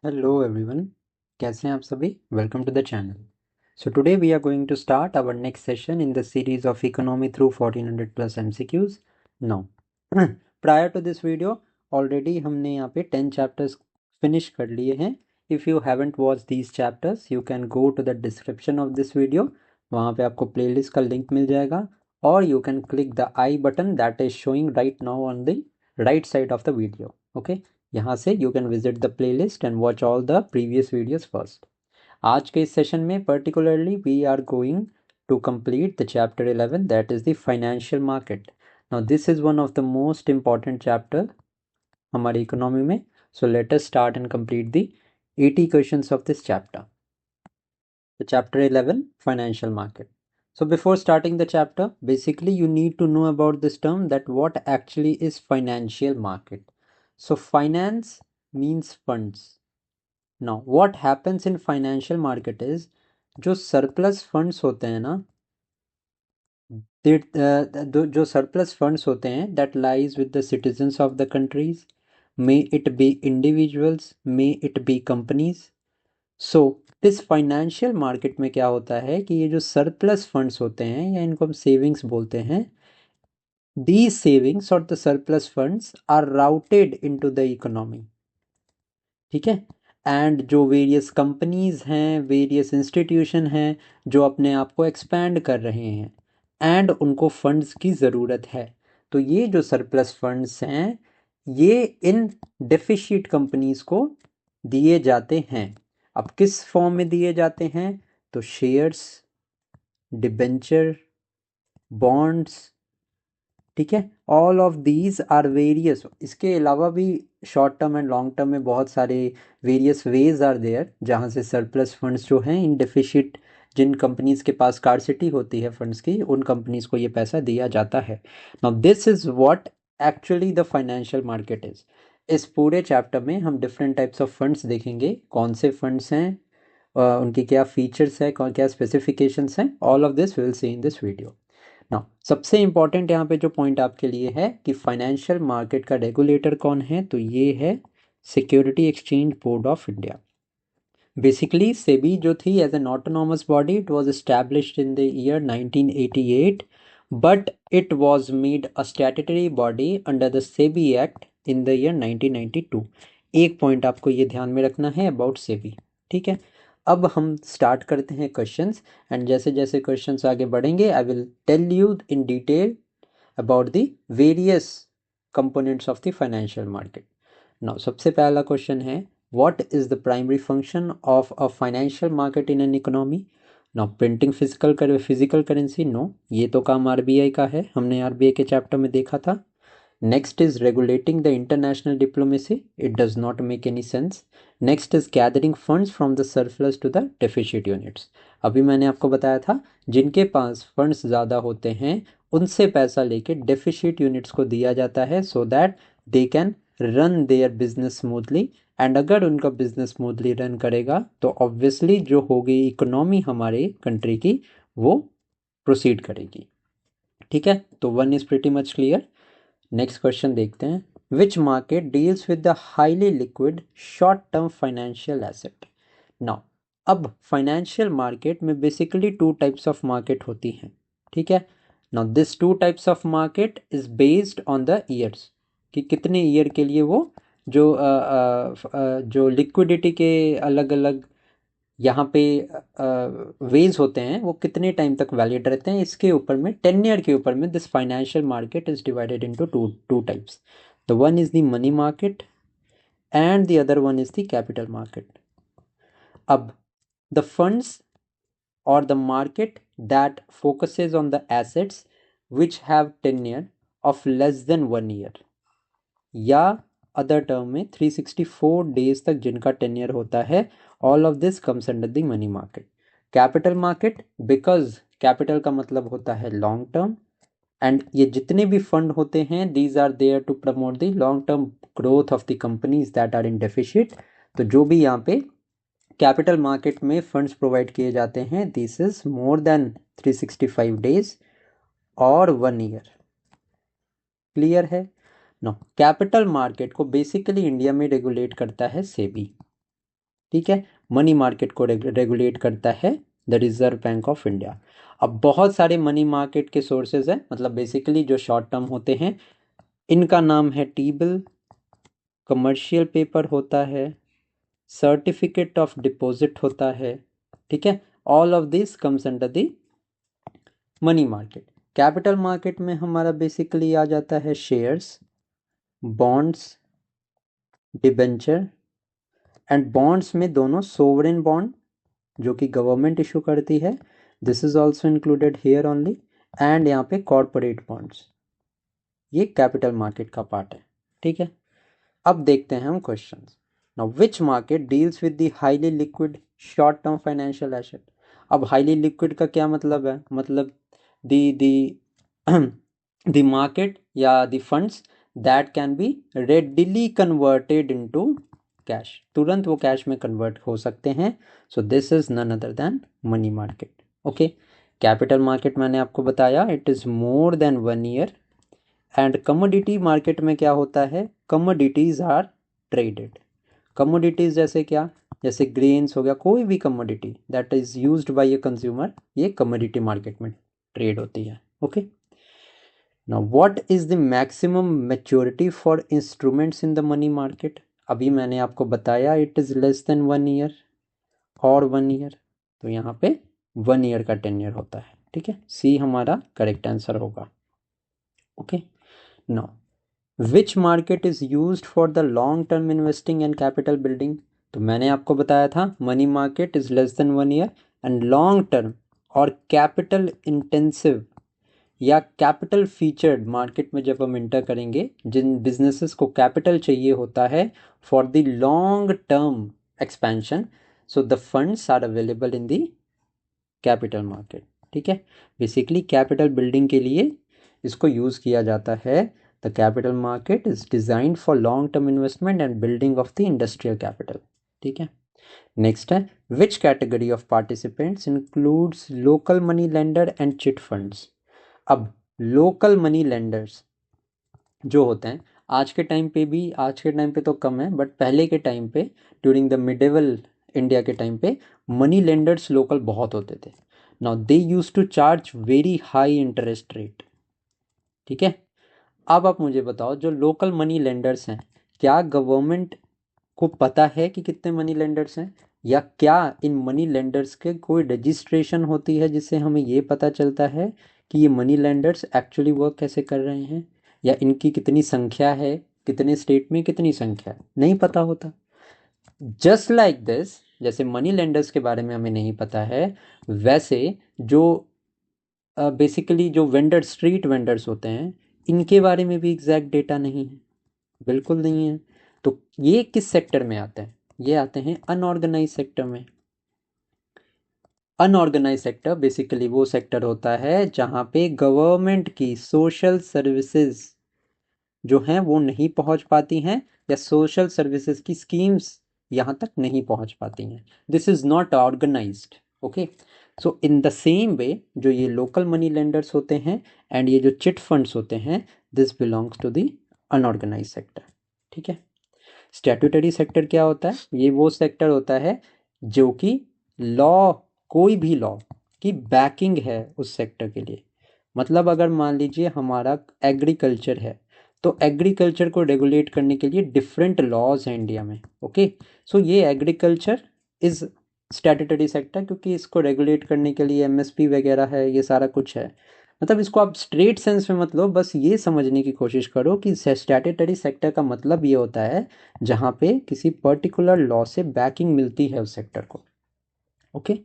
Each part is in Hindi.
हेलो एवरीवन, कैसे हैं आप सभी। Welcome to the channel. So today we are going to start our next session in the series of economy through 1400 plus MCQs. Now prior to this video already हमने यहाँ पे 10 चैप्टर्स फिनिश कर लिए हैं। If you haven't watch these chapters you can go to the description of this video. वहाँ पे आपको प्लेलिस्ट का लिंक मिल जाएगा और you can click the I button that is showing right now on the right side of the video. Okay, यहाँ से you can visit the playlist and watch all the previous videos first. आज के इस सेशन में particularly we are going to complete the chapter 11 that is the financial market. Now this is one of the most important chapter हमारी इकोनॉमी में। So let us start and complete the 80 questions of this chapter. The chapter 11 financial market. So before starting the chapter, basically you need to know about this term, that what actually is financial market. So finance means funds. Now what happens in financial market is जो surplus funds होते हैं ना, जो surplus funds होते हैं that lies with the citizens of the countries, may it be individuals, may it be companies. सो इस फाइनेंशियल मार्केट में क्या होता है कि ये जो सरप्लस फंड्स होते हैं या इनको हम सेविंग्स बोलते हैं, दीज सेविंग्स और the surplus funds are routed into the economy. ठीक है, एंड जो वेरियस कंपनीज हैं, वेरियस इंस्टीट्यूशन हैं जो अपने आप को एक्सपैंड कर रहे हैं एंड उनको फंड्स की ज़रूरत है, तो ये जो सरप्लस फंड्स हैं ये इन डेफिशिट कंपनीज को दिए जाते हैं। अब किस फॉर्म में दिए जाते हैं, तो शेयर्स, डिबेंचर, बॉन्ड्स। ठीक है, all of these are various. इसके अलावा भी short term and long term में बहुत सारे वेरियस वेज आर देयर जहाँ से सरप्लस फंड्स जो हैं इन डेफिशिट, जिन कंपनीज के पास स्कार्सिटी होती है फंड्स की, उन कंपनीज को ये पैसा दिया जाता है। Now this is what actually the financial market is. इस पूरे चैप्टर में हम डिफरेंट टाइप्स ऑफ फंड्स देखेंगे, कौन से फंड्स हैं, उनकी क्या फीचर्स है, क्या स्पेसिफिकेशंस हैं, all of this will see in this video. Now सबसे इंपॉर्टेंट यहाँ पे जो पॉइंट आपके लिए है कि फाइनेंशियल मार्केट का रेगुलेटर कौन है, तो ये है Security Exchange Board of India. Basically SEBI जो थी as an autonomous body, it was established in the year 1988, but it was made a statutory body under the SEBI act in the year 1992। एक पॉइंट आपको ये ध्यान में रखना है अबाउट सेबी। ठीक है, अब हम स्टार्ट करते हैं क्वेश्चंस, एंड जैसे जैसे क्वेश्चंस आगे बढ़ेंगे I will tell you in detail about the various components of the financial market. Now सबसे पहला क्वेश्चन है, what is the primary function of a financial market in an economy. Now printing physical currency, no, ये तो काम आरबीआई का है, हमने आरबीआई के चैप्टर में देखा था। Next is regulating the international diplomacy. It does not make any sense. Next is gathering funds from the surplus to the deficit units. अभी मैंने आपको बताया था जिनके पास फंड्स ज़्यादा होते हैं उनसे पैसा लेके डेफिशिट यूनिट्स को दिया जाता है so that they can run their business smoothly. And अगर उनका बिजनेस स्मूथली रन करेगा तो ऑब्वियसली जो होगी इकोनॉमी हमारे कंट्री की वो प्रोसीड करेगी। ठीक है, तो one is pretty much clear. Next question देखते हैं, which market deals with the highly liquid short term financial asset. Now अब फाइनेंशियल मार्केट में basically two types of market होती हैं। ठीक है, now this two types of market is based on the years, कि कितने ईयर के लिए वो जो लिक्विडिटी के अलग अलग यहाँ पे वेज होते हैं वो कितने टाइम तक वैलिड रहते हैं, इसके ऊपर में 10 ईयर के ऊपर में this financial market is divided into two types. The one is the money market and the other one is the capital market. अब the funds or the market that focuses on the assets which have tenure of less than 1 year, या अदर टर्म में 364 डेज तक जिनका टेन्यर होता है, all of this comes under the money market. Capital market, because capital का मतलब होता है लॉन्ग टर्म, एंड ये जितने भी फंड होते हैं these are there to promote the long term growth of the companies that are in deficit. तो जो भी यहाँ पे कैपिटल मार्केट में फंड्स प्रोवाइड किए जाते हैं this is more than 365 days और 1 ईयर। क्लियर है। नो, कैपिटल मार्केट को बेसिकली इंडिया में रेगुलेट करता है सेबी। ठीक है। मनी मार्केट को रेगुलेट करता है the reserve bank of India. अब बहुत सारे मनी मार्केट के सोर्सेज हैं, मतलब बेसिकली जो शॉर्ट टर्म होते हैं, इनका नाम है टी बिल, कमर्शियल पेपर होता है, सर्टिफिकेट ऑफ डिपॉजिट होता है, ठीक है। All of this comes under the money market. Capital market में हमारा बेसिकली आ जाता है shares, bonds, debenture, and bonds में दोनों सोवरेन बॉन्ड जो कि गवर्नमेंट इशू करती है, this is also included here only, and यहाँ पे कॉरपोरेट बॉन्ड्स, ये कैपिटल मार्केट का पार्ट है, ठीक है। अब देखते हैं हम question. Now which market deals with the highly liquid short term financial asset. अब हाईली लिक्विड का क्या मतलब है, मतलब द द मार्केट या the funds that can be readily converted into cash, तुरंत वो कैश में कन्वर्ट हो सकते हैं। सो this is none other than money market. Okay, capital market मैंने आपको बताया it is more than 1 year. And commodity market में क्या होता है, कमोडिटीज आर ट्रेडेड। कमोडिटीज जैसे क्या, जैसे ग्रेन्स हो गया, कोई भी commodity that is used by a consumer, ये कमोडिटी मार्केट में ट्रेड होती है। Okay, now what is the maximum maturity for instruments in the money market. अभी मैंने आपको बताया it is less than 1 year और 1 ईयर, तो यहाँ पे 1 ईयर का टेन्योर होता है, ठीक है। सी हमारा करेक्ट आंसर होगा। Okay, now which market is used for the long term investing and capital building. तो मैंने आपको बताया था money market is less than 1 year and long term और कैपिटल इंटेंसिव या कैपिटल फीचर्ड मार्केट में जब हम इंटर करेंगे, जिन बिजनेसेस को कैपिटल चाहिए होता है for the long term expansion, so the funds are available in the capital market, ठीक है। बेसिकली कैपिटल बिल्डिंग के लिए इसको यूज़ किया जाता है। The capital market is designed for long term investment and building of the industrial capital, ठीक है। नेक्स्ट है which category of participants includes local money lender and chit funds. अब लोकल मनी लेंडर्स जो होते हैं, आज के टाइम पे भी, आज के टाइम पे तो कम है, बट पहले के टाइम पे ड्यूरिंग द मिडेवल इंडिया के टाइम पे मनी लेंडर्स लोकल बहुत होते थे। Now they use to charge very high interest rate, ठीक है। अब आप मुझे बताओ जो लोकल मनी लेंडर्स हैं, क्या गवर्नमेंट को पता है कि कितने मनी लेंडर्स हैं, या क्या इन मनी लेंडर्स के कोई रजिस्ट्रेशन होती है जिससे हमें ये पता चलता है कि ये मनी लेंडर्स एक्चुअली वर्क कैसे कर रहे हैं, या इनकी कितनी संख्या है, कितने स्टेट में कितनी संख्या है, नहीं पता होता। जस्ट लाइक दिस, जैसे मनी लेंडर्स के बारे में हमें नहीं पता है, वैसे जो बेसिकली जो वेंडर, स्ट्रीट वेंडर्स होते हैं, इनके बारे में भी एग्जैक्ट डेटा नहीं है, बिल्कुल नहीं है। तो ये किस सेक्टर में आते हैं, ये आते हैं अनऑर्गेनाइज सेक्टर में। अनऑर्गेनाइज सेक्टर बेसिकली वो सेक्टर होता है जहाँ पे गवर्नमेंट की सोशल सर्विसेज जो हैं वो नहीं पहुँच पाती हैं, या सोशल सर्विसेज की स्कीम्स यहाँ तक नहीं पहुँच पाती हैं। This is not organised. Okay, so in the same way जो ये लोकल मनी लेंडर्स होते हैं एंड ये जो चिट फंड्स होते हैं, this belongs to the unorganised sector, ठीक है। स्टैट्यूटरी सेक्टर क्या होता है, ये वो सेक्टर होता है जो कि लॉ, कोई भी लॉ की बैकिंग है उस सेक्टर के लिए। मतलब अगर मान लीजिए हमारा एग्रीकल्चर है, तो एग्रीकल्चर को रेगुलेट करने के लिए डिफरेंट लॉज हैं इंडिया में। ओके, सो ये एग्रीकल्चर इज स्टैट्यूटरी सेक्टर, क्योंकि इसको रेगुलेट करने के लिए एमएसपी वगैरह है, ये सारा कुछ है। मतलब इसको आप स्ट्रेट सेंस में मत लो, बस ये समझने की कोशिश करो कि स्टैट्यूटरी सेक्टर का मतलब ये होता है जहाँ पे किसी पर्टिकुलर लॉ से बैकिंग मिलती है उस सेक्टर को। ओके,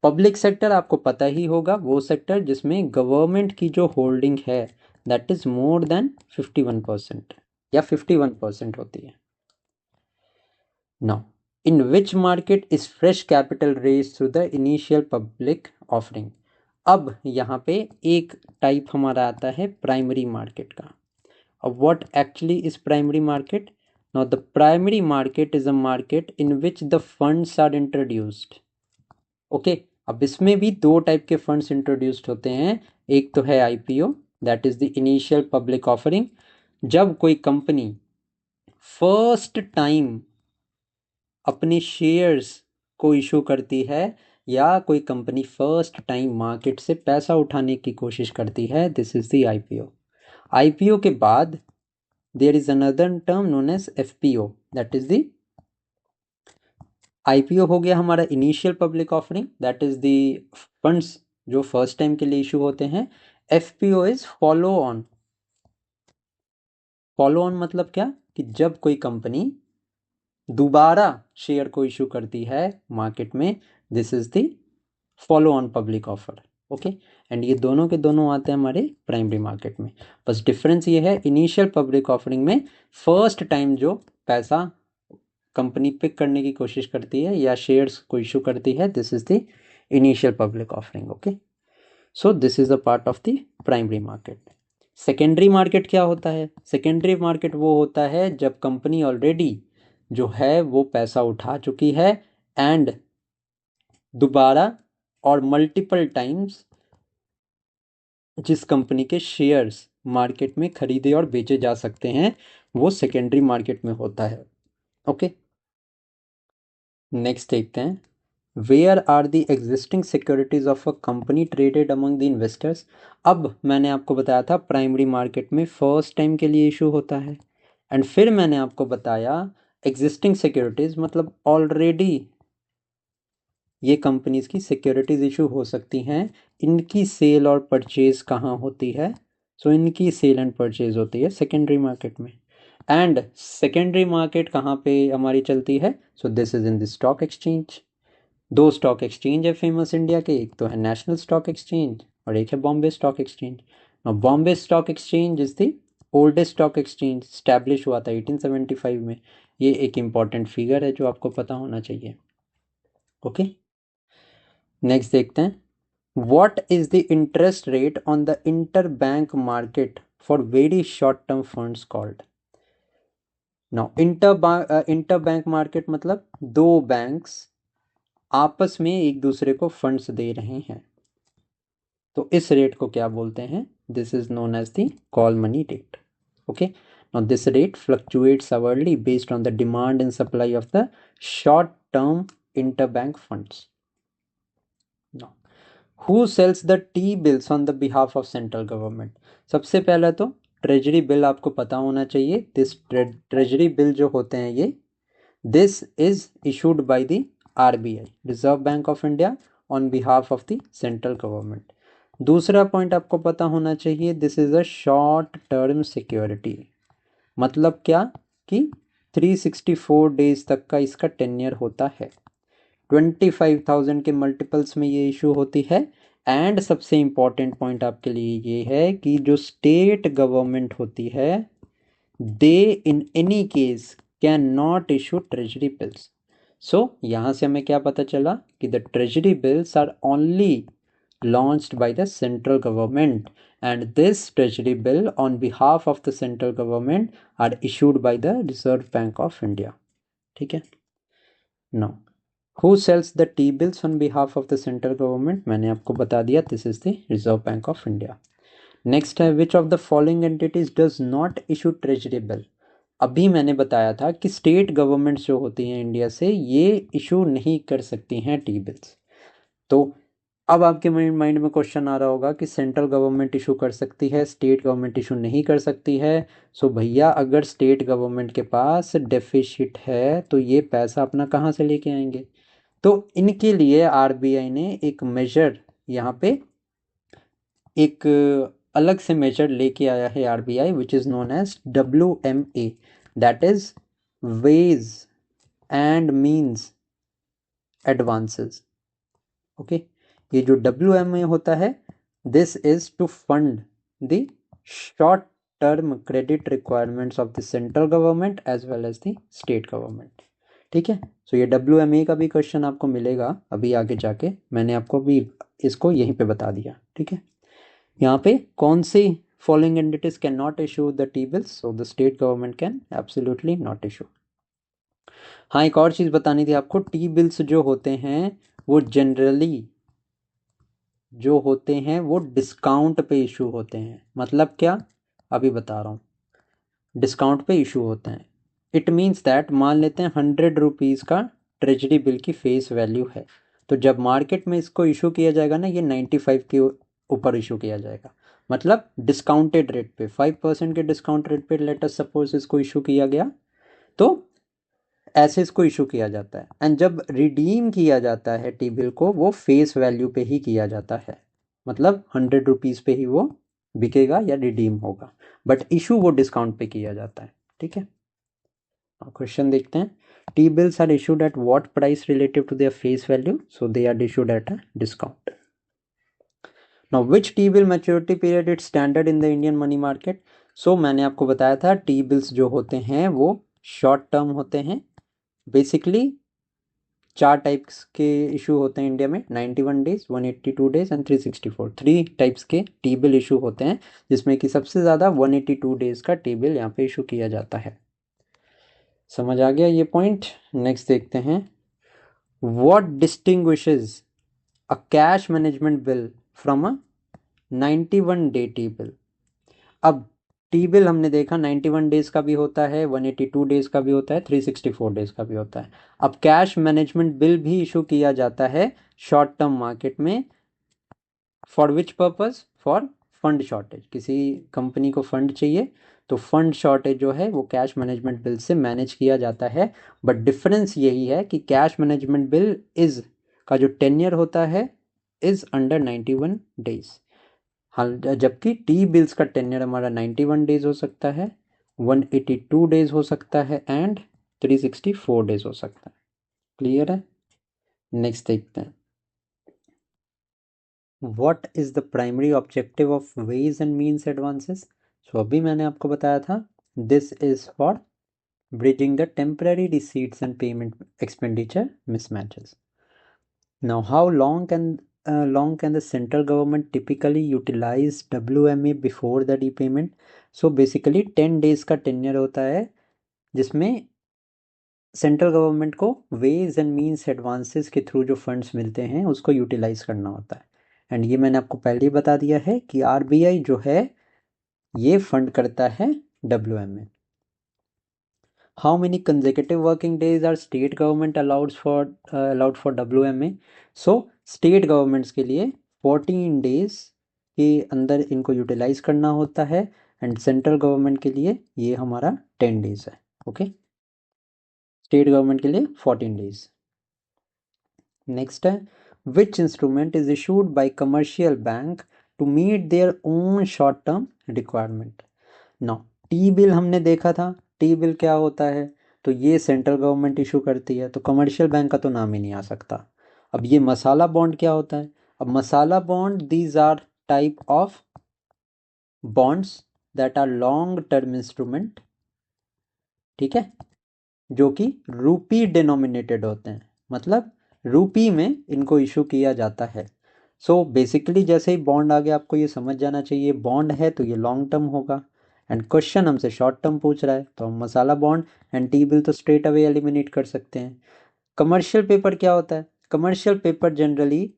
पब्लिक सेक्टर आपको पता ही होगा, वो सेक्टर जिसमें गवर्नमेंट की जो होल्डिंग है दैट इज मोर देन 51% या 51% होती है। Now in which market is fresh capital raise through the initial public offering. अब यहाँ पे एक टाइप हमारा आता है प्राइमरी मार्केट का। अब what actually is primary market. Now the primary market is a market in which the funds are introduced. Okay, अब इसमें भी दो टाइप के फंड्स इंट्रोड्यूस्ड होते हैं। एक तो है IPO, that is the initial public offering, जब कोई कंपनी फर्स्ट टाइम अपने शेयर्स को इशू करती है या कोई कंपनी फर्स्ट टाइम मार्केट से पैसा उठाने की कोशिश करती है, this is the IPO. IPO के बाद there is another term known as FPO, that is the IPO हो गया हमारा initial public offering, that is the funds जो फर्स्ट टाइम के लिए इशू होते हैं। FPO is follow on. Follow on मतलब क्या, कि जब कोई कंपनी दोबारा शेयर को इशू करती है मार्केट में, this is the follow on public offer. Okay, and ये दोनों के दोनों आते हैं हमारे प्राइमरी मार्केट में। बस डिफरेंस ये है, इनिशियल पब्लिक ऑफरिंग में फर्स्ट टाइम जो पैसा कंपनी पिक करने की कोशिश करती है या शेयर्स को इशू करती है, this is the initial public offering. Okay, so this is a part of the primary market. Secondary market क्या होता है? सेकेंडरी मार्केट वो होता है जब कंपनी ऑलरेडी जो है वो पैसा उठा चुकी है एंड दोबारा और मल्टीपल टाइम्स जिस कंपनी के शेयर्स मार्केट में खरीदे और बेचे जा सकते हैं, वो सेकेंडरी मार्केट में होता है। ओके, नेक्स्ट देखते हैं, where are the existing securities of a company traded among the investors. अब मैंने आपको बताया था प्राइमरी मार्केट में फर्स्ट टाइम के लिए इशू होता है, एंड फिर मैंने आपको बताया एग्जिस्टिंग सिक्योरिटीज मतलब ऑलरेडी ये कंपनीज की सिक्योरिटीज इशू हो सकती हैं, इनकी सेल और परचेज कहाँ होती है? सो इनकी सेल एंड परचेज होती है सेकेंडरी मार्केट में। एंड सेकेंडरी मार्केट कहाँ पे हमारी चलती है? सो this is in the stock exchange. दो स्टॉक एक्सचेंज है फेमस इंडिया के, एक तो है नेशनल स्टॉक एक्सचेंज और एक है Bombay stock exchange. Bombay stock exchange is the oldest stock exchange, establish हुआ था 1875 में। ये एक इम्पॉर्टेंट फिगर है जो आपको पता होना चाहिए। ओके, नेक्स्ट देखते हैं, what is the interest rate on the interbank market for very short term funds called? now interbank market मतलब दो बैंक्स आपस में एक दूसरे को फंड्स दे रहे हैं, तो इस रेट को क्या बोलते हैं? This is known as the call money rate. Okay, now this rate fluctuates hourly based on the demand and supply of the short term interbank funds. now who sells the T bills on the behalf of central government? सबसे पहले तो ट्रेजरी बिल आपको पता होना चाहिए। दिस ट्रेजरी बिल जो होते हैं ये, this is issued by the RBI, reserve bank of India, on behalf of the central government. दूसरा पॉइंट आपको पता होना चाहिए, this is a short term security. मतलब क्या, कि 364 डेज तक का इसका टेन्यर होता है, 25,000 के मल्टीपल्स में ये इशू होती है। एंड सबसे इंपॉर्टेंट पॉइंट आपके लिए ये है कि जो स्टेट गवर्नमेंट होती है, they in any case can not issue treasury bills. So यहाँ से हमें क्या पता चला कि the treasury bills are only launched by the central government, and this treasury bill on behalf of the central government are issued by the Reserve Bank of India. ठीक है, now who sells the T bills on behalf of the central government? मैंने आपको बता दिया, this is the Reserve Bank of India. Next है, which of the following entities does not issue treasury bill? अभी मैंने बताया था कि स्टेट गवर्नमेंट्स जो होती हैं इंडिया से, ये इशू नहीं कर सकती हैं टी बिल्स। तो अब आपके माइंड में क्वेश्चन आ रहा होगा कि सेंट्रल गवर्नमेंट इशू कर सकती है, स्टेट गवर्नमेंट इशू नहीं कर सकती है। सो भैया, अगर स्टेट गवर्नमेंट के पास डेफिसिट है तो ये पैसा अपना कहाँ से लेके आएंगे? तो इनके लिए आरबीआई ने एक मेजर यहाँ पे एक अलग से मेजर लेके आया है RBI, which is known as WMA, that is ways and means advances. Okay, ये जो WMA होता है, this is to fund the short term credit requirements of the central government as well as the state government. ठीक है, सो ये WMA का भी क्वेश्चन आपको मिलेगा अभी आगे जाके, मैंने आपको अभी इसको यहीं पे बता दिया। ठीक है, यहाँ पे कौन सी following entities can not issue the T bills? So the state government can absolutely not issue. हाँ, एक और चीज़ बतानी थी आपको, टी बिल्स जो होते हैं वो जनरली जो होते हैं वो डिस्काउंट पे इशू होते हैं। मतलब क्या, अभी बता रहा हूँ, डिस्काउंट पे इशू होते हैं। इट मीन्स दैट मान लेते हैं 100 रुपीज़ का ट्रेजरी बिल की फेस वैल्यू है, तो जब मार्केट में इसको इशू किया जाएगा ना, ये 95 के ऊपर इशू किया जाएगा, मतलब डिस्काउंटेड रेट पे, 5% के डिस्काउंट रेट पे लेट अस सपोज इसको इशू किया गया, तो ऐसे इसको इशू किया जाता है। एंड जब रिडीम किया जाता है टी बिल को, वो फेस वैल्यू पे ही किया जाता है, मतलब 100 रुपीज़ पे ही वो बिकेगा या रिडीम होगा, बट इशू वो डिस्काउंट पे किया जाता है। ठीक है, क्वेश्चन देखते हैं। T bills are issued at what price relative to their face value, so they are issued at a discount. Now which T bill maturity period it standard in the Indian money market. So मैंने आपको बताया था टी बिल्स जो होते हैं वो शॉर्ट टर्म होते हैं। बेसिकली 4 टाइप्स के इशू होते हैं इंडिया में, 91 डेज, 182 डेज एंड 364। 3 टाइप्स के टी बिल इशू होते हैं, जिसमें कि सबसे ज़्यादा 182 डेज का टी बिल यहाँ पे इशू किया जाता है। समझ आ गया ये पॉइंट। नेक्स्ट देखते हैं, what distinguishes a cash management bill from a 91 day T bill. अब टी बिल हमने देखा 91 डेज का भी होता है, 182 डेज का भी होता है, 364 डेज का भी होता है। अब कैश मैनेजमेंट बिल भी इशू किया जाता है शॉर्ट टर्म मार्केट में, for which purpose, for fund shortage. किसी कंपनी को फंड चाहिए, तो फंड शॉर्टेज जो है वो कैश मैनेजमेंट बिल से मैनेज किया जाता है। बट डिफरेंस यही है कि कैश मैनेजमेंट बिल इज का जो टेन्यर होता है इज अंडर 91 डेज, हाल जबकि टी बिल्स का टेन्यर हमारा 91 डेज हो सकता है, 182 डेज हो सकता है एंड 364 डेज हो सकता है। क्लियर है। नेक्स्ट देखते हैं, what is the primary objective of ways and means advances. So अभी मैंने आपको बताया था, this is for bridging the temporary receipts and payment expenditure mismatches. Now how long can the central government typically utilize WMA before the repayment? So basically 10 days का टेन्यर होता है, जिसमें सेंट्रल गवर्नमेंट को वेज एंड मीन्स एडवांसेस के थ्रू जो फंड्स मिलते हैं उसको यूटिलाइज करना होता है। एंड ये मैंने आपको पहले ही बता दिया है कि आरबीआई जो है ये फंड करता है WMA। How many consecutive working days are state government allowed for WMA? So state governments के लिए 14 डेज के अंदर इनको यूटिलाइज करना होता है, एंड सेंट्रल गवर्नमेंट के लिए ये हमारा 10 डेज है। ओके, स्टेट गवर्नमेंट के लिए 14 डेज। नेक्स्ट है, which instrument is issued by commercial bank to meet their own short term requirement. Now T bill हमने देखा था, टी बिल क्या होता है, तो ये सेंट्रल गवर्नमेंट इशू करती है, तो कमर्शियल बैंक का तो नाम ही नहीं आ सकता। अब ये मसाला बॉन्ड क्या होता है, अब masala bond these are type of bonds that are long term instrument, ठीक है, जो कि रूपी डिनोमिनेटेड होते हैं, मतलब रूपी में इनको इशू किया जाता है। सो बेसिकली जैसे ही बॉन्ड आ गया आपको ये समझ जाना चाहिए, बॉन्ड है तो ये लॉन्ग टर्म होगा, एंड क्वेश्चन हमसे शॉर्ट टर्म पूछ रहा है, तो हम मसाला बॉन्ड एंड टी बिल तो स्ट्रेट अवे एलिमिनेट कर सकते हैं। कमर्शियल पेपर क्या होता है, commercial paper generally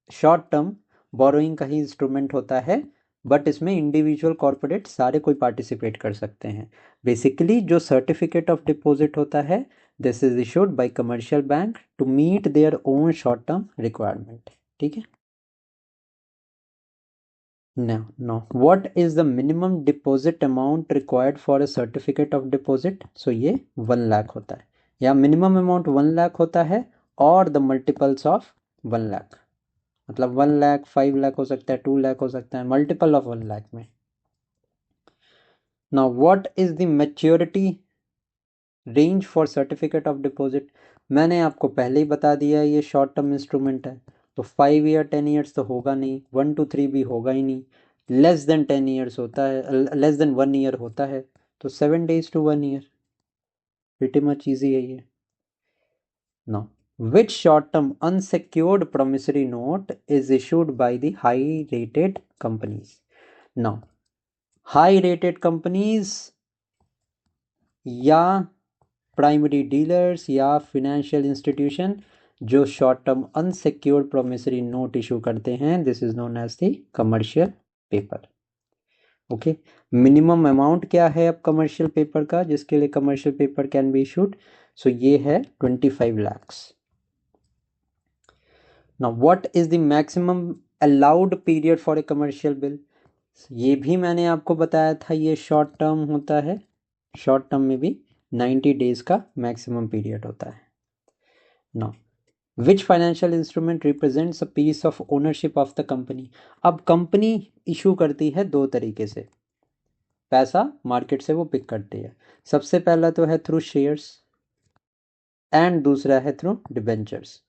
short term borrowing का ही इंस्ट्रूमेंट होता है, बट इसमें इंडिविजुअल कॉर्पोरेट सारे कोई पार्टिसिपेट कर सकते हैं। बेसिकली जो सर्टिफिकेट ऑफ डिपॉजिट होता है, this is issued by commercial bank to meet their own short term requirement. ठीक है, now what is the minimum deposit amount required for a certificate of deposit? So ये 1 लाख होता है, या मिनिमम अमाउंट 1 लाख होता है और द मल्टीपल्स ऑफ 1 लाख, मतलब 1 लाख, 5 लाख हो सकता है, 2 लाख हो सकता है, मल्टीपल ऑफ 1 लाख में। Now what is the maturity range for certificate of deposit. मैंने आपको पहले ही बता दिया है ये शॉर्ट टर्म इंस्ट्रूमेंट है, तो 5 ईयर 10 ईयर्स तो होगा नहीं, 1 to 3 भी होगा ही नहीं, लेस देन 10 ईयर्स होता है, लेस देन 1 ईयर होता है, तो 7 days to 1 year, pretty much easy है ये। Now which short-term unsecured promissory note is issued by the high-rated companies? Now, high-rated companies या प्राइमरी डीलर्स या फिनेंशियल इंस्टीट्यूशन जो short term unsecured promissory note issue करते हैं, this is known as the commercial paper. Okay, minimum amount क्या है अब कमर्शियल पेपर का जिसके लिए commercial paper can be issued? So ये है 25 lakhs. Now what is the maximum allowed period for a commercial bill? ये भी मैंने आपको बताया था, ये शॉर्ट टर्म होता है, शॉर्ट टर्म में भी 90 डेज का मैक्सिमम पीरियड होता है. Now which financial instrument represents a piece of ownership of the company? अब कंपनी इशू करती है दो तरीके से, पैसा मार्केट से वो पिक करती है. सबसे पहला तो है थ्रू शेयर्स एंड दूसरा है थ्रू डिबेंचर्स.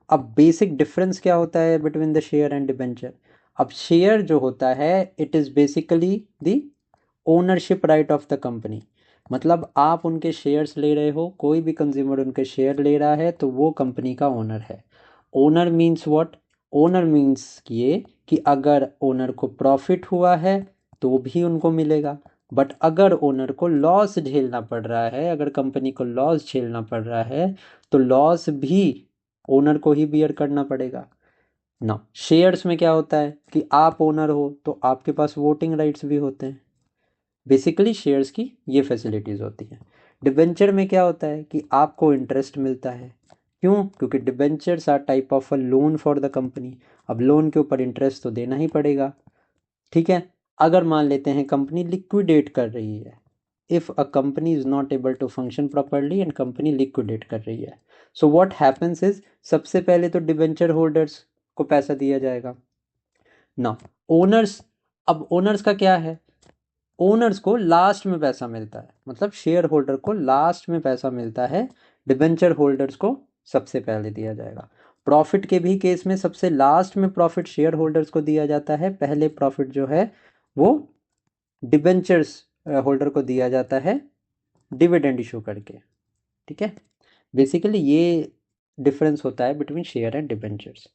अब बेसिक डिफरेंस क्या होता है between the share and debenture? अब शेयर जो होता है it is basically the ownership right of the company. मतलब आप उनके शेयर्स ले रहे हो, कोई भी कंज्यूमर उनके शेयर ले रहा है तो वो कंपनी का ओनर है. Owner means what? Owner means ये कि अगर ओनर को प्रॉफिट हुआ है तो भी उनको मिलेगा, बट अगर ओनर को लॉस झेलना पड़ रहा है, अगर कंपनी को लॉस झेलना पड़ रहा है तो लॉस भी ओनर को ही बियर करना पड़ेगा ना. शेयर्स में क्या होता है कि आप ओनर हो तो आपके पास वोटिंग राइट्स भी होते हैं. बेसिकली शेयर्स की ये फैसिलिटीज़ होती हैं. डिबेंचर में क्या होता है कि आपको इंटरेस्ट मिलता है. क्यों? क्योंकि debentures are type of a loan for the company. अब लोन के ऊपर इंटरेस्ट तो देना ही पड़ेगा. ठीक है, अगर मान लेते हैं कंपनी लिक्विडेट कर रही है, if a company is not able to function properly and company liquidate कर रही है, सो व्हाट हैपेंस इज सबसे पहले तो डिबेंचर होल्डर्स को पैसा दिया जाएगा ना. ओनर्स, अब ओनर्स का क्या है? ओनर्स को लास्ट में पैसा मिलता है, मतलब शेयर होल्डर को लास्ट में पैसा मिलता है, डिबेंचर होल्डर्स को सबसे पहले दिया जाएगा. प्रॉफिट के भी केस में सबसे लास्ट में प्रॉफिट शेयर होल्डर्स को दिया जाता है, पहले प्रॉफिट जो है वो डिबेंचर्स होल्डर को दिया जाता है डिविडेंड इशू करके. ठीक है, बेसिकली ये डिफरेंस होता है बिटवीन शेयर एंड डिबेंचर्स.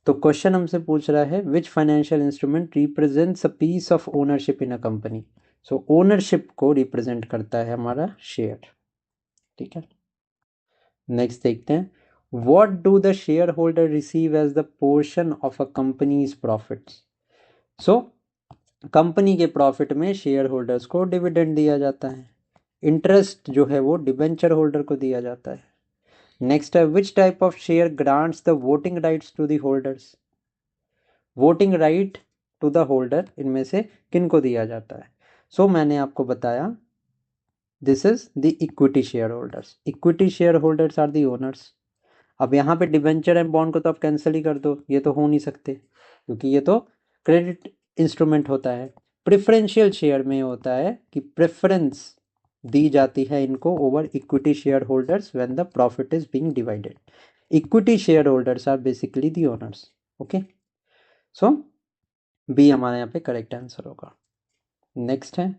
तो क्वेश्चन हमसे पूछ रहा है which financial instrument represents a piece of ownership in a company? So ownership को रिप्रेजेंट करता है हमारा शेयर. ठीक है, नेक्स्ट देखते हैं what do the share holder receive as the portion of a company's profits? So company के प्रॉफिट में शेयर होल्डर्स को डिविडेंड दिया जाता है, इंटरेस्ट जो है वो डिबेंचर होल्डर को दिया जाता है. नेक्स्ट है which type of share grants the voting rights to the holders? Voting right to the holder इनमें से किन को दिया जाता है? सो मैंने आपको बताया this is the equity share holders. Equity share holders are the owners. अब यहाँ पे डिबेंचर एंड बॉन्ड को तो आप कैंसिल ही कर दो, ये तो हो नहीं सकते क्योंकि ये तो क्रेडिट इंस्ट्रूमेंट होता है. प्रेफरेंशियल शेयर में होता है कि प्रेफरेंस दी जाती है इनको over equity share holders when the profit is being divided. Equity share holders are basically the owners. Okay, so B हमारे यहाँ पे करेक्ट आंसर होगा. नेक्स्ट है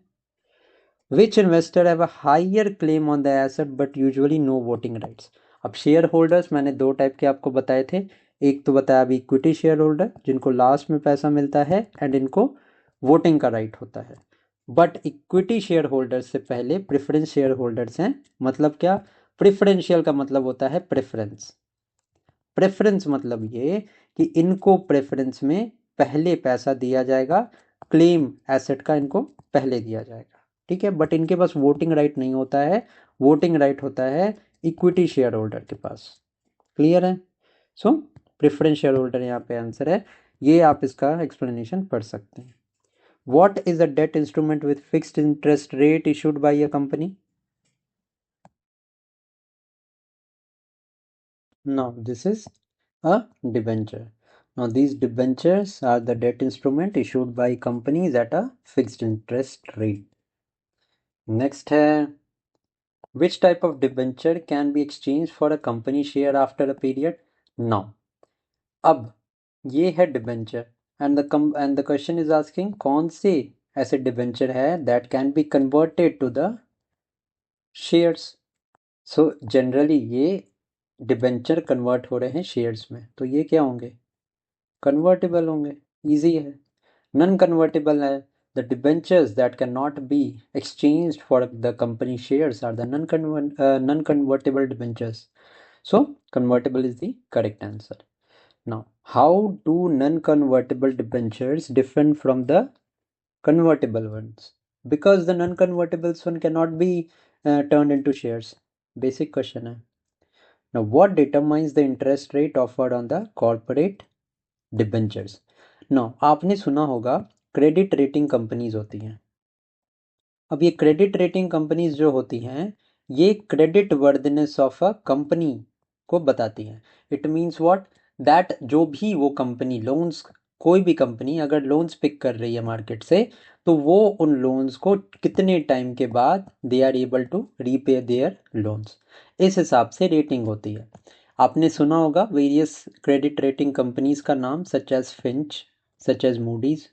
which investor have a higher claim on the asset but usually no voting rights? अब शेयर होल्डर्स मैंने दो टाइप के आपको बताए थे. एक तो बताया अभी इक्विटी शेयर होल्डर जिनको लास्ट में पैसा मिलता है एंड इनको वोटिंग का राइट होता है. बट इक्विटी शेयर होल्डर्स से पहले प्रेफरेंस शेयर होल्डर्स हैं. मतलब क्या? प्रेफरेंशियल का मतलब होता है प्रेफरेंस. प्रेफरेंस मतलब ये कि इनको प्रेफरेंस में पहले पैसा दिया जाएगा, क्लेम एसेट का इनको पहले दिया जाएगा. ठीक है, बट इनके पास वोटिंग राइट नहीं होता है, वोटिंग राइट होता है इक्विटी शेयर होल्डर के पास. क्लियर है? सो प्रेफरेंस शेयर होल्डर यहाँ पे आंसर है. ये आप इसका एक्सप्लेनेशन पढ़ सकते हैं. What is a debt instrument with fixed interest rate issued by a company? No, this is a debenture. Now, these debentures are the debt instrument issued by companies at a fixed interest rate. Next है which type of debenture can be exchanged for a company share after a period? Now, अब ये है debenture and the question is asking कौन से ऐसे debenture है that can be converted to the shares. So generally ये डिबेंचर कन्वर्ट हो रहे हैं शेयर्स में, तो ये क्या होंगे? कन्वर्टेबल होंगे. इजी है. नॉन कन्वर्टेबल है the debentures that can not be exchanged for the company shares are the non convertible debentures. So convertible is the correct answer. Now how do non convertible debentures different from the Convertible ones. Because the non-convertibles one cannot be turned into shares. Basic question है. Now, what determines the interest rate offered on the corporate debentures? Now, आपने सुना होगा क्रेडिट रेटिंग कंपनीज होती हैं. अब ये क्रेडिट रेटिंग कंपनीज जो होती हैं, ये क्रेडिट वर्दनेस ऑफ अ कंपनी को बताती हैं. इट मीन्स व्हाट, दैट जो भी वो कंपनी लोन्स, कोई भी कंपनी अगर लोन्स पिक कर रही है मार्केट से, तो वो उन लोन्स को कितने टाइम के बाद they are able to repay their loans, इस हिसाब से रेटिंग होती है. आपने सुना होगा वेरियस क्रेडिट रेटिंग कंपनीज का नाम, such as Fitch, such as Moody's.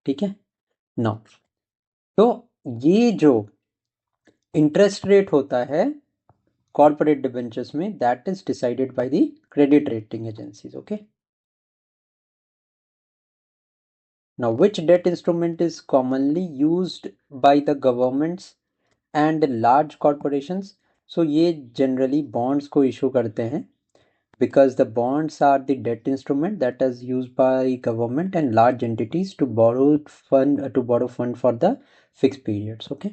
ठीक है. नाउ, तो ये जो इंटरेस्ट रेट होता है कॉर्पोरेट डिबेंचर्स में, that is decided by the credit rating agencies. Okay. Now which debt instrument is commonly used by the governments and large corporations? So ये जनरली बॉन्ड्स को इशू करते हैं, because the bonds are the debt instrument that is used by government and large entities to borrow fund for the fixed periods. Okay.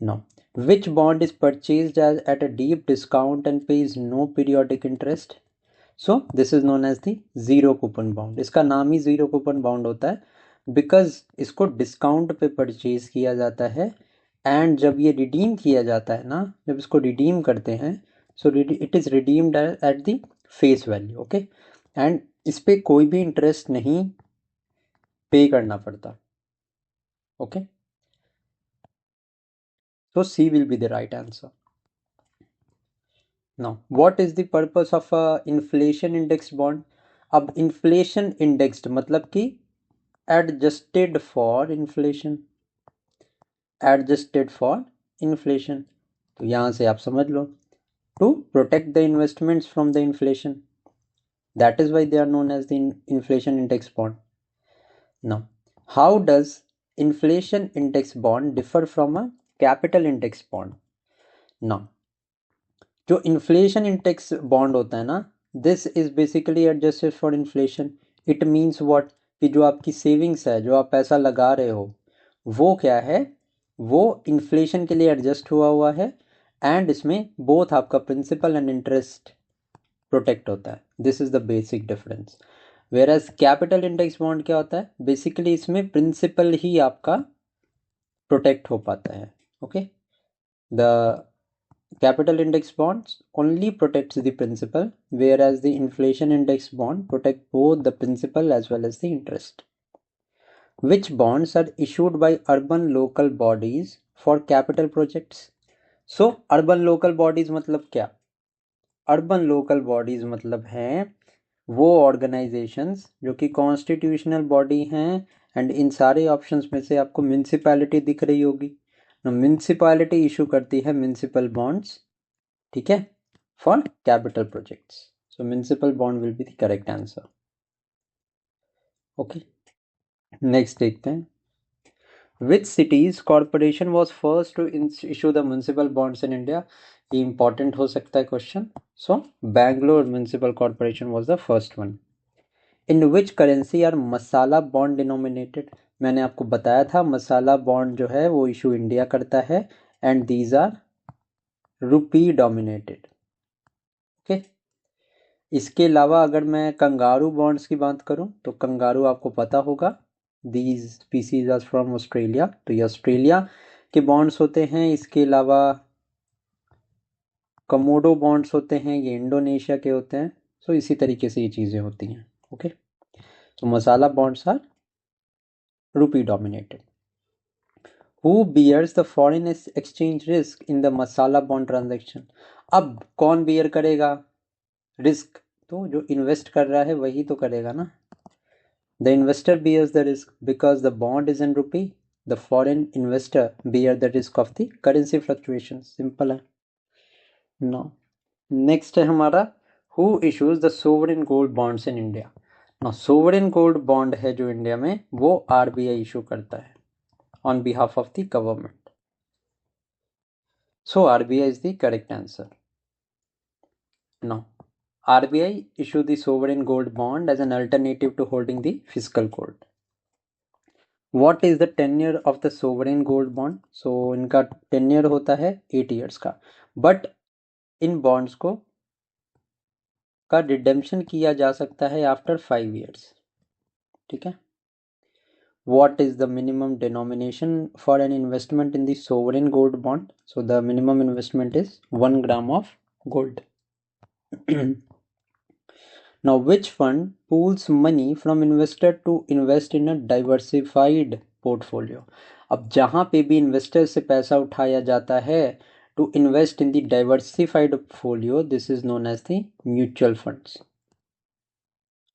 Now, which bond is purchased at a deep discount and pays no periodic interest? So this is known as the zero coupon bond. इसका नाम ही zero coupon bond होता है because इसको डिस्काउंट पे परचेज किया जाता है, एंड जब ये रिडीम किया जाता है ना, जब इसको रिडीम करते हैं, so it is redeemed at the face value. Okay. And इस पे कोई भी इंटरेस्ट नहीं पे करना पड़ता. Okay. So C will be the right answer. Now, what is the purpose of a inflation indexed bond? अब inflation indexed मतलब कि adjusted for inflation, adjusted for inflation. तो यहाँ से आप समझ लो, to protect the investments from the inflation. That is why they are known as the inflation index bond. Now, how does inflation index bond differ from a capital index bond? Now, जो इन्फ्लेशन इंडेक्स बॉन्ड होता है ना, this is basically adjusted for inflation. It means what, कि जो आपकी सेविंग्स है, जो आप पैसा लगा रहे हो, वो क्या है, वो इन्फ्लेशन के लिए एडजस्ट हुआ है, एंड इसमें बोथ आपका प्रिंसिपल एंड इंटरेस्ट प्रोटेक्ट होता है. This is the basic difference. Whereas capital index bond क्या होता है, बेसिकली इसमें प्रिंसिपल ही आपका प्रोटेक्ट हो पाता है. Okay. The capital index bonds only protects the principal, whereas the inflation index bond protect both the principal as well as the interest. Which bonds are issued by urban local bodies for capital projects? So urban local bodies मतलब क्या? अर्बन लोकल बॉडीज मतलब हैं वो ऑर्गेनाइजेशंस जो कि कॉन्स्टिट्यूशनल बॉडी हैं, एंड इन सारे ऑप्शंस में से आपको म्यूनिसिपैलिटी दिख रही होगी. म्यूनिसिपैलिटी इशू करती है म्यूनिसिपल बॉन्ड्स. ठीक है. For capital projects. So municipal bond will be the correct answer. Okay. Next देखते हैं. Which cities corporation was first to issue the municipal bonds in India? ये important हो सकता है question. So Bangalore Municipal Corporation was the first one. In which currency are masala bond denominated? मैंने आपको बताया था मसाला बॉन्ड जो है वो इशू इंडिया करता है, and these are rupee dominated. Okay. इसके अलावा अगर मैं कंगारू बॉन्ड्स की बात करूं, तो कंगारू आपको पता होगा, these species are from Australia, तो ये ऑस्ट्रेलिया के बॉन्ड्स होते हैं. इसके अलावा कमोडो बॉन्ड्स होते हैं, ये इंडोनेशिया के होते हैं. सो इसी तरीके से ये चीज़ें होती हैं. ओके. तो masala bonds are rupee dominated. Who bears the foreign exchange risk in the masala bond transaction? अब कौन बियर करेगा रिस्क? तो जो इन्वेस्ट कर रहा है वही तो करेगा ना. The investor bears the risk because the bond is in rupee. The foreign investor bear the risk of the currency fluctuations. Simple है. Now, next है हमारा who issues the sovereign gold bonds in India? Now, sovereign gold bond है जो इंडिया में, वो RBI इशू करता है on behalf of the government. So RBI is the correct answer. Now, RBI issue the sovereign gold bond as an alternative to holding the fiscal gold. What is the tenure of the sovereign gold bond? So इनका टेन्योर होता है 8 ईयर्स का, बट इन बॉन्ड्स को का रिडेम्पशन किया जा सकता है आफ्टर 5 ईयर्स। ठीक है। What is the minimum denomination for an investment in the sovereign gold bond? So the minimum investment is 1 gram of gold. Now, which fund pools money from investor to invest in a diversified portfolio? अब जहां पे भी इन्वेस्टर से पैसा उठाया जाता है to invest in the diversified portfolio, this is known as the mutual funds.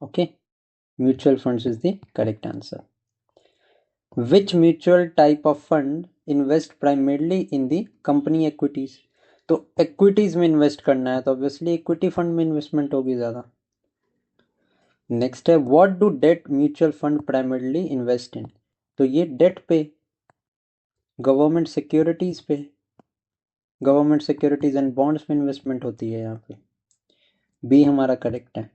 Okay, mutual funds is the correct answer. Which mutual type of fund invest primarily in the company equities? तो equities में invest करना है तो obviously equity fund में investment होगी ज़्यादा। नेक्स्ट है what do debt mutual fund primarily invest इन? तो ये डेट पे, गवर्नमेंट सिक्योरिटीज पे, गवर्नमेंट सिक्योरिटीज एंड बॉन्ड्स में इन्वेस्टमेंट होती है यहाँ पे। बी हमारा करेक्ट है।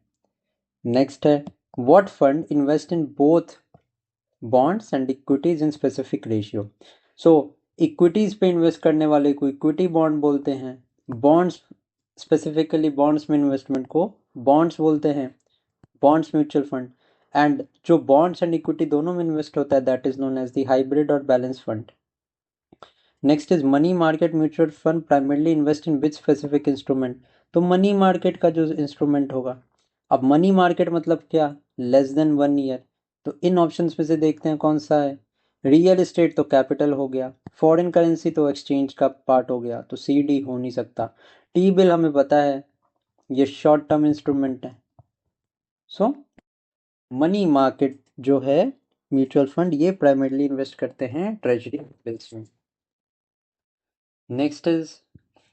नेक्स्ट है what fund invest in both bonds and equities in specific ratio? So equities पे इन्वेस्ट करने वाले को इक्विटी बॉन्ड बोलते हैं, बॉन्ड्स स्पेसिफिकली बॉन्ड्स में इन्वेस्टमेंट को बॉन्ड्स बोलते हैं, बॉन्ड्स म्यूचुअल फंड, एंड जो बॉन्ड्स एंड इक्विटी दोनों में इन्वेस्ट होता है that is known as the hybrid और balance fund. Next is money market mutual fund primarily invest in which specific instrument? तो मनी मार्केट का जो इंस्ट्रूमेंट होगा, अब मनी मार्केट मतलब क्या, लेस देन 1 ईयर, तो इन ऑप्शंस में से देखते हैं कौन सा है। रियल एस्टेट तो कैपिटल हो गया, फॉरेन करेंसी तो एक्सचेंज का पार्ट हो गया, तो सी डी हो नहीं सकता। टी बिल हमें पता है ये शॉर्ट टर्म इंस्ट्रूमेंट है। सो मनी मार्केट जो है म्यूचुअल फंड ये प्राइमरली इन्वेस्ट करते हैं ट्रेजरी बिल्स में। Next is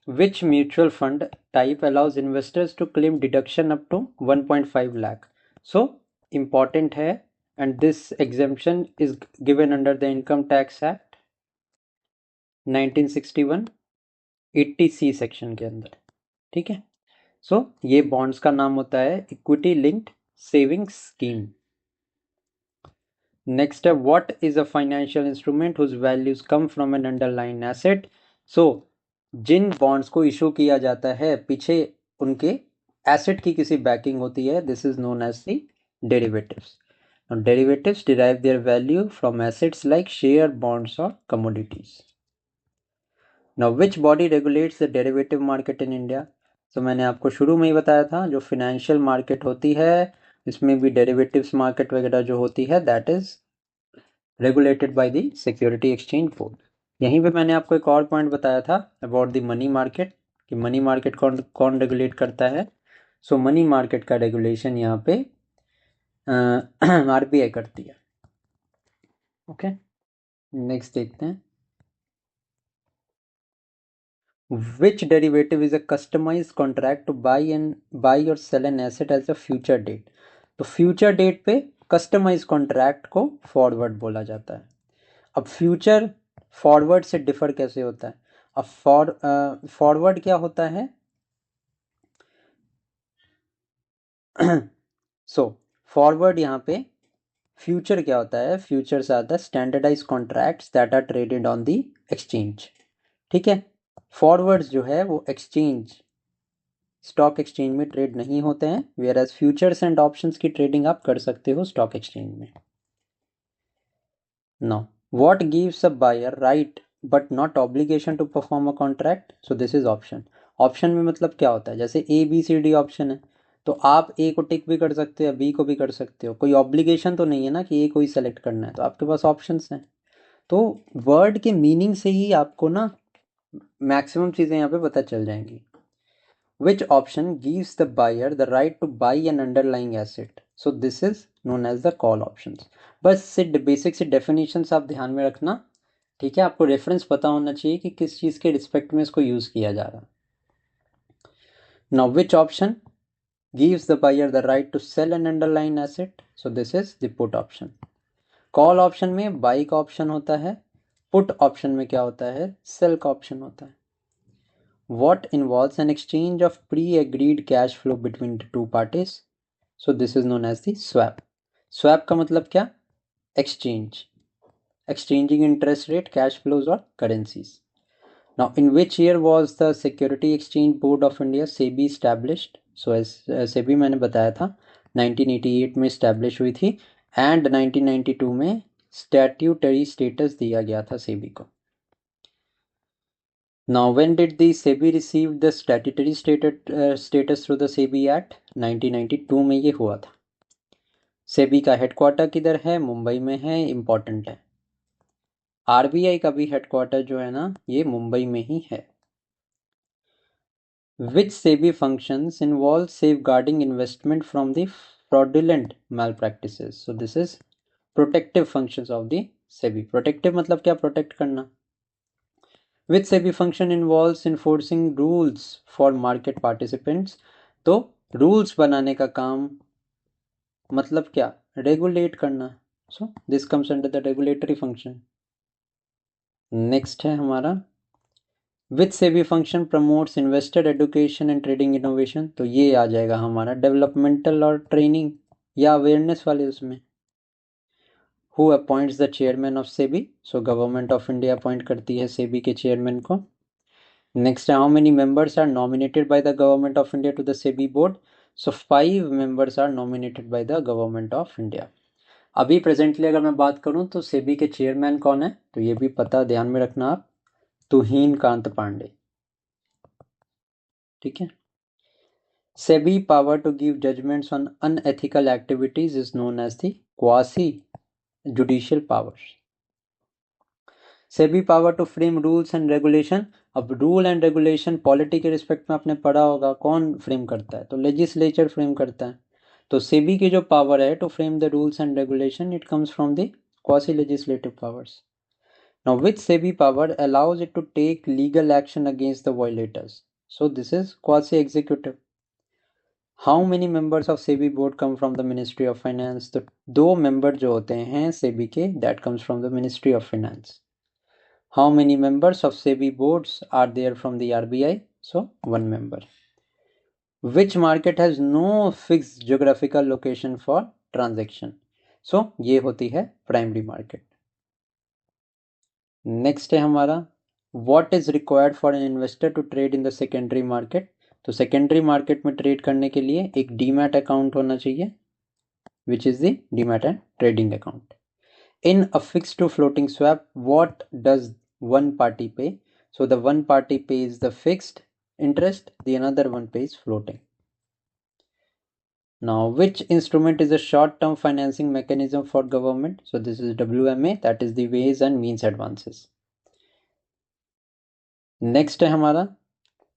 which mutual fund type allows investors to claim deduction up to 1.5 lakh? So important है and this exemption is given under the income tax act 1961 80C section के अंदर। ठीक है। सो ये बॉन्ड्स का नाम होता है equity linked savings scheme. Next है what is a financial instrument whose values come from an underline asset? So जिन बॉन्ड्स को इशू किया जाता है पीछे उनके एसेट की किसी बैकिंग होती है, this is known as the derivatives. Now, derivatives derive their value from assets like share, bonds or commodities. Now, which body regulates the derivative market in India? So मैंने आपको शुरू में ही बताया था जो फिनेंशियल मार्केट होती है इसमें भी डेरिवेटिव्स मार्केट वगैरह जो होती है that is regulated by the security Exchange board. यहीं पे मैंने आपको एक और पॉइंट बताया था अबाउट द मनी मार्केट कि मनी मार्केट कौन कौन रेगुलेट करता है। सो मनी मार्केट का रेगुलेशन यहाँ पे आरबीआई करती है। ओके, नेक्स्ट देखते हैं which derivative is a customized contract to buy or sell an asset as a future date? तो फ्यूचर डेट पे कस्टमाइज कॉन्ट्रैक्ट को फॉरवर्ड बोला जाता है। अब फ्यूचर फॉरवर्ड से डिफर कैसे होता है? अब फॉरवर्ड क्या होता है? सो फॉरवर्ड यहाँ पे फ्यूचर क्या होता है? Futures are the standardize contracts that are traded on the exchange. ठीक है। फॉरवर्ड्स जो है वो एक्सचेंज स्टॉक एक्सचेंज में ट्रेड नहीं होते हैं, whereas futures and options की ट्रेडिंग आप कर सकते हो स्टॉक एक्सचेंज में। Now what gives a buyer right but not obligation to perform a contract? So this is option. Option में मतलब क्या होता है? जैसे A B C D option है तो आप ए को टिक भी कर सकते हो, बी को भी कर सकते हो, कोई ऑब्लिगेशन तो नहीं है ना कि ए को ही सेलेक्ट करना है, तो आपके पास ऑप्शंस हैं। तो वर्ड के मीनिंग से ही आपको ना मैक्सिमम चीज़ें यहाँ पे पता चल जाएंगी। Which option gives the buyer the right to buy an underlying asset? So this is known as the call options. बस से बेसिक से डेफिनेशंस आप ध्यान में रखना। ठीक है, आपको रेफरेंस पता होना चाहिए कि किस चीज़ के रिस्पेक्ट में इसको यूज़ किया जा रहा है। Now which option gives the buyer the right to sell an underlying asset? So this is the put option. Call option में बाई का ऑप्शन होता है, पुट ऑप्शन में क्या होता है? सेल का ऑप्शन होता है। What involves an exchange of pre-agreed cash flow between the two parties? So this is known as the swap. Swap का मतलब क्या? Exchange. exchanging interest rate, cash flows or currencies. Now, in which year was the Security Exchange Board of India SEBI established? So as SEBI मैंने बताया था 1988 में establish हुई थी and 1992 में statutory status दिया गया था SEBI को. Now, when did the SEBI receive the statutory status through the SEBI Act? 1992 में ये हुआ था. SEBI का हेडक्वार्टर किधर है? मुंबई में है, इंपॉर्टेंट है. आरबीआई का भी हेडक्वार्टर जो है ना ये मुंबई में ही है. Which SEBI functions involve safeguarding investment from the fraudulent malpractices? So this is protective functions of the SEBI. Protective मतलब क्या? protect करना. Which SEBI function involves enforcing rules for market participants? तो rules बनाने का काम मतलब क्या? regulate करना. So this comes under the regulatory function. Next है हमारा Which SEBI function promotes investor education and trading innovation? तो ये आ जाएगा हमारा डेवलपमेंटल और ट्रेनिंग या अवेयरनेस वाले उसमें. Who appoints the chairman of SEBI? So government of India appoint करती है SEBI के चेयरमैन को. Next, how many members are nominated by the government of India to the SEBI board? So 5 members are nominated by the government of India. अभी प्रेजेंटली अगर मैं बात करूं तो सेबी के चेयरमैन कौन है? तो ये भी पता ध्यान में रखना आप, तुहीन कांत पांडे. ठीक है. SEBI power to give judgments on unethical activities is known as the quasi-judicial powers. SEBI power to frame rules and regulation. अब रूल एंड रेगुलेशन पॉलिटी के रिस्पेक्ट में आपने पढ़ा होगा, कौन फ्रेम करता है? तो लेजिस्लेचर फ्रेम करता है. तो सेबी की जो पावर है to frame the rules and regulation, it comes from the quasi legislative powers. Now which SEBI power allows it to take legal action against the violators? So this is quasi executive. How many members of SEBI board come from the ministry of finance? तो 2 मेंबर जो होते हैं सेबी के, that comes from the ministry of finance. How many members of SEBI boards are there from the RBI? So 1 member. Which market has no fixed geographical location for transaction? So ये होती है प्राइमरी मार्केट. नेक्स्ट है हमारा what is required for an investor to trade in the secondary market? तो सेकेंडरी मार्केट में ट्रेड करने के लिए एक डीमैट अकाउंट होना चाहिए, which is the demat and trading account. In a fixed to floating swap what does one party pay? So the one party pays the fixed interest, the another one pays floating. Now, which instrument is a short-term financing mechanism for government? So this is WMA, that is the ways and means advances. Next है हमारा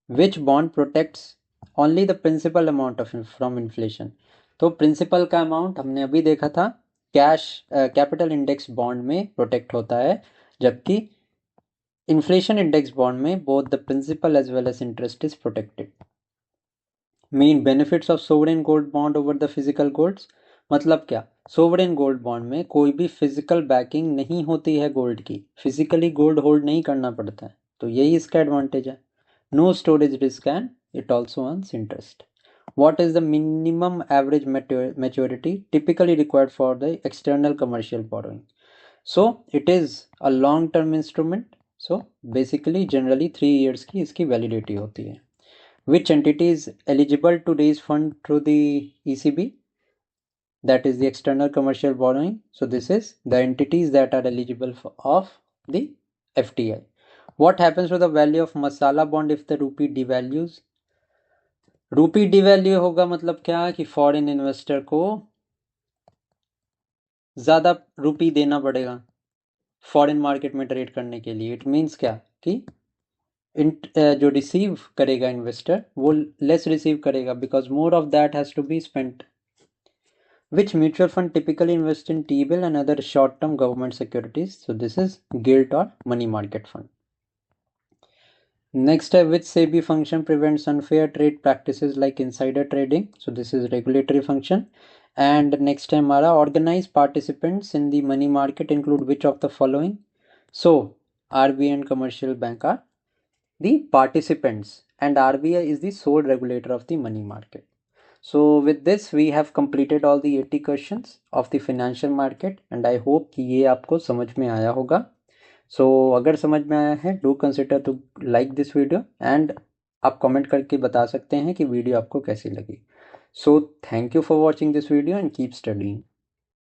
which bond protects only the principal amount of from inflation? तो प्रिंसिपल का अमाउंट हमने अभी देखा था कैश कैपिटल इंडेक्स बॉन्ड में प्रोटेक्ट होता है, जबकि इन्फ्लेशन इंडेक्स बॉन्ड में both the principal as well as interest is protected. Main benefits of sovereign gold bond over the physical golds. मतलब क्या? सोवरेन गोल्ड बॉन्ड में कोई भी फिजिकल बैकिंग नहीं होती है गोल्ड की, फिजिकली गोल्ड होल्ड नहीं करना पड़ता है, तो यही इसका एडवांटेज है. No storage risk and it also earns interest. What is the minimum average maturity typically required for the external commercial borrowing? So it is a long term instrument. So basically generally 3 years की इसकी validity होती है. Which entity is eligible to raise fund through the ECB? That is the external commercial borrowing. So this is the entities that are eligible of the FDI. What happens to the value of masala bond if the rupee devalues? रूपी डिवैल्यू होगा मतलब क्या कि फॉरेन इन्वेस्टर को ज़्यादा रूपी देना पड़ेगा फॉरेन मार्केट में ट्रेड करने के लिए. इट मीन्स क्या कि जो रिसीव करेगा इन्वेस्टर वो लेस रिसीव करेगा because more of that has to be spent. Which mutual fund typically invest in T bill and other short term government securities? So this is gilt और money market fund. Next, which SEBI function prevents unfair trade practices like insider trading? So this is regulatory function. And next time, organized participants in the money market include which of the following? So RBI and commercial bank are the participants, and RBI is the sole regulator of the money market. So with this we have completed all the 80 questions of the financial market and I hope कि ये आपको समझ में आया होगा. सो अगर समझ में आया है do consider to like this video and आप कमेंट करके बता सकते हैं कि वीडियो आपको कैसी लगी. So thank you for watching this video and keep studying.